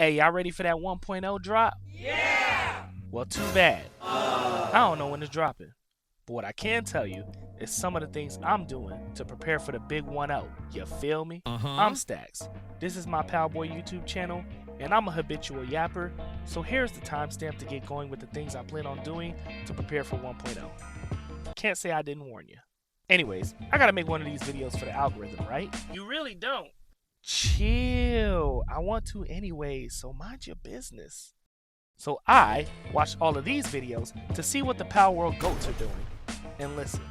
Hey, y'all ready for that 1.0 drop? Yeah! Well, too bad. I don't know when it's dropping. But what I can tell you is some of the things I'm doing to prepare for the big 1.0. You feel me? I'm Stacks. This is my Palboy YouTube channel, and I'm a habitual yapper, so here's the timestamp to get going with the things I plan on doing to prepare for 1.0. Can't say I didn't warn you. Anyways, I gotta make one of these videos for the algorithm, right? You really don't. Chill. I want to anyways, so mind your business. So I watched all of these videos to see what the Palworld goats are doing. And listen,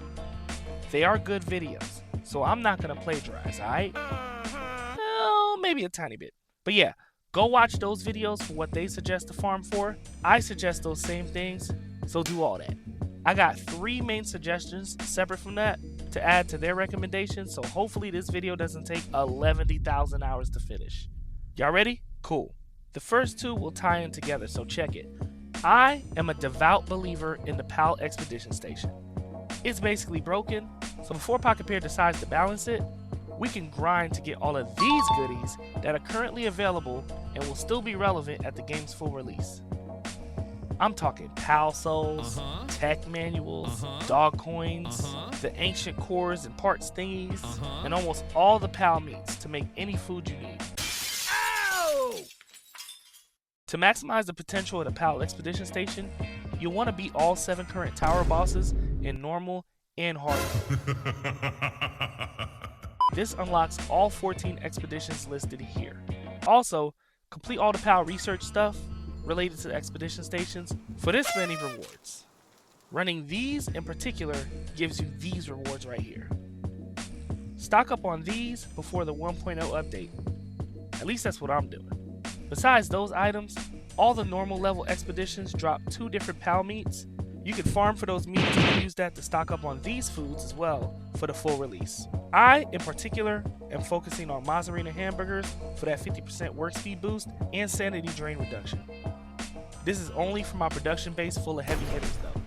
they are good videos, so I'm not gonna plagiarize, alright? Well, maybe a tiny bit. But yeah, go watch those videos for what they suggest to farm for. I suggest those same things, so do all that. I got 3 main suggestions separate from that to add to their recommendations, so hopefully this video doesn't take 11,000 hours to finish. Y'all ready? Cool. The first 2 will tie in together, so check it. I am a devout believer in the PAL Expedition Station. It's basically broken, so before Pocket Pair decides to balance it, we can grind to get all of these goodies that are currently available and will still be relevant at the game's full release. I'm talking PAL souls, tech manuals, dog coins, the ancient cores and parts thingies, and almost all the PAL meats to make any food you need. Ow! To maximize the potential of the PAL Expedition Station, you'll want to beat all 7 current tower bosses in normal and hard mode. This unlocks all 14 expeditions listed here. Also, complete all the PAL research stuff related to the expedition stations for this many rewards. Running these in particular gives you these rewards right here. Stock up on these before the 1.0 update. At least that's what I'm doing. Besides those items, all the normal level expeditions drop 2 different PAL meats. You can farm for those meats and use that to stock up on these foods as well for the full release. I, in particular, am focusing on Mazzarina hamburgers for that 50% work speed boost and sanity drain reduction. This is only for my production base full of heavy hitters though.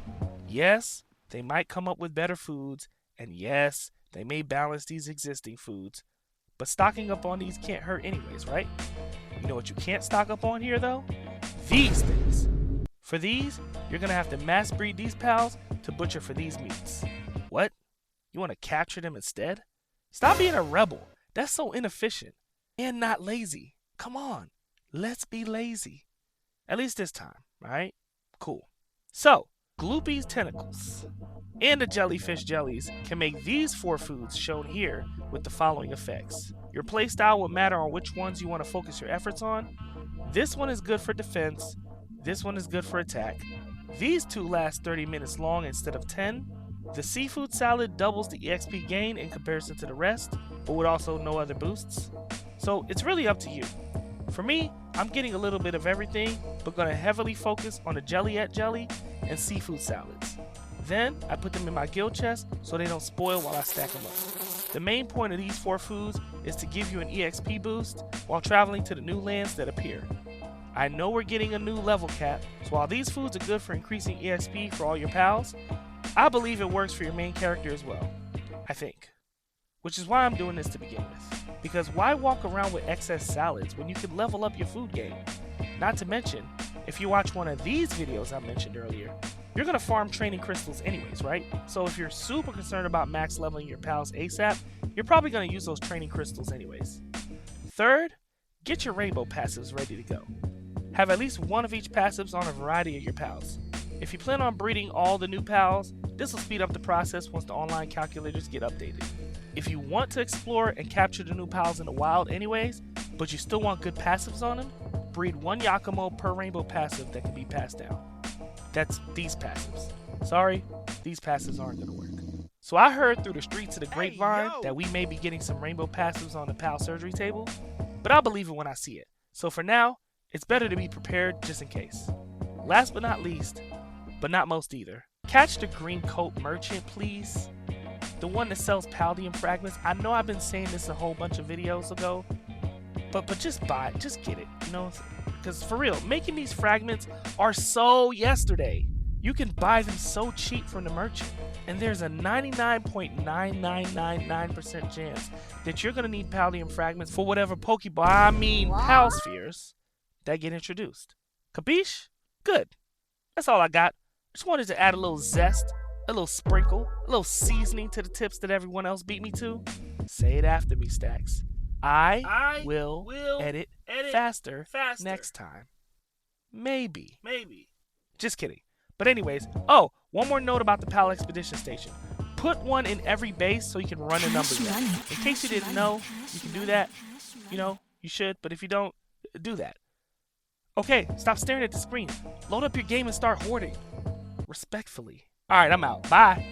Yes, they might come up with better foods, and yes, they may balance these existing foods, but stocking up on these can't hurt anyways, right? You know what you can't stock up on here though? These things. For these, you're gonna have to mass breed these pals to butcher for these meats. What? You wanna capture them instead? Stop being a rebel. That's so inefficient. And not lazy. Come on, let's be lazy. At least this time, right? Cool. So, Gloopy's tentacles and the jellyfish jellies can make these 4 foods shown here with the following effects. Your playstyle will matter on which ones you want to focus your efforts on. This one is good for defense. This one is good for attack. These 2 last 30 minutes long instead of 10. The seafood salad doubles the EXP gain in comparison to the rest, but with also no other boosts. So it's really up to you. For me, I'm getting a little bit of everything, but gonna heavily focus on the Jelliette jelly and seafood salads. Then I put them in my guild chest so they don't spoil while I stack them up. The main point of these 4 foods is to give you an EXP boost while traveling to the new lands that appear. I know we're getting a new level cap, so while these foods are good for increasing EXP for all your pals, I believe it works for your main character as well. I think. Which is why I'm doing this to begin with. Because why walk around with excess salads when you can level up your food game? Not to mention, if you watch one of these videos I mentioned earlier, you're going to farm training crystals anyways, right? So if you're super concerned about max leveling your pals ASAP, you're probably going to use those training crystals anyways. Third, get your rainbow passives ready to go. Have at least one of each passives on a variety of your pals. If you plan on breeding all the new pals, this will speed up the process once the online calculators get updated. If you want to explore and capture the new pals in the wild anyways, but you still want good passives on them, breed 1 Yakumo per rainbow passive that can be passed down. That's these passives. Sorry, these passives aren't gonna work. So I heard through the streets of the grapevine that we may be getting some rainbow passives on the PAL surgery table, but I'll believe it when I see it. So for now, it's better to be prepared just in case. Last but not least, but not most either, catch the green coat merchant please. The one that sells Paldium fragments. I know I've been saying this a whole bunch of videos ago, but just buy it, just get it, you know? Because for real, making these fragments are so yesterday. You can buy them so cheap from the merchant, and there's a 99.9999% chance that you're gonna need Paldium fragments for whatever Pokeball, PAL spheres that get introduced. Capiche? Good. That's all I got. Just wanted to add a little zest, a little sprinkle, a little seasoning to the tips that everyone else beat me to. Say it after me, Stacks. I will edit faster next time. Maybe. Just kidding. But anyways, oh, one more note about the PAL Expedition Station. Put one in every base so you can run a number gun. In case you didn't know, you can do that. You know, you should, but if you don't, do that. Okay, stop staring at the screen. Load up your game and start hoarding. Respectfully. Alright, I'm out. Bye.